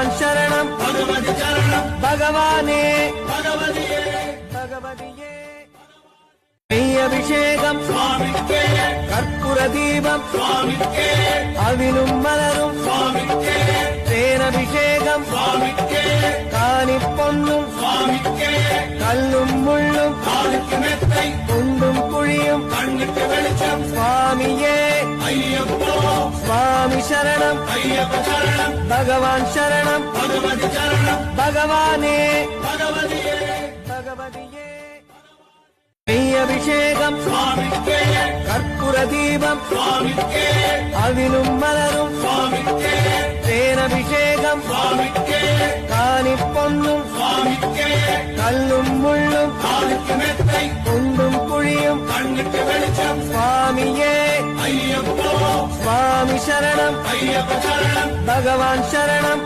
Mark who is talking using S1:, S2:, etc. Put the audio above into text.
S1: பகவான் சரணம்
S2: பகவதி சரணம்
S1: பகவானே
S2: பகவதியே
S1: பகவதியே நெய் அபிஷேகம்
S2: சுவாமிக்கே
S1: கற்பூர தீபம்
S2: சுவாமிக்கே
S1: அவிலும் மலரும்
S2: சுவாமிக்கே
S1: தேனபிஷேகம்
S2: சுவாமிக்கே
S1: காணி பொன்னும்
S2: சுவாமிக்கே
S1: கல்லும் முள்ளும்
S2: காலுக்கு மெத்தை
S1: குண்டும் குழியும்
S2: கண்ணுக்கு வெளிச்சம்
S1: சுவாமியே
S2: ஐயப்போ
S1: சுவாமி சரணம்
S2: ஐயப்ப சரணம்
S1: பகவான் சரணம்
S2: பகவதி சரணம்
S1: பகவானே
S2: பகவதியே
S1: பகவதியே நெய் அபிஷேகம்
S2: சுவாமிக்கே
S1: கற்பூர தீபம்
S2: சுவாமிக்கே
S1: அவிலும் மலரும்
S2: சுவாமிக்கே
S1: தேனபிஷேகம்
S2: சுவாமிக்கே
S1: காணி பொன்னும்
S2: சுவாமிக்கே
S1: கல்லும் முள்ளும்
S2: காலுக்கு மெத்தை
S1: குண்டும் குழியும்
S2: கண்ணுக்கு வெளிச்சம்
S1: சுவாமியே
S2: ஐயப்போ
S1: சுவாமி சரணம்
S2: ஐயப்ப சரணம்
S1: பகவான் சரணம்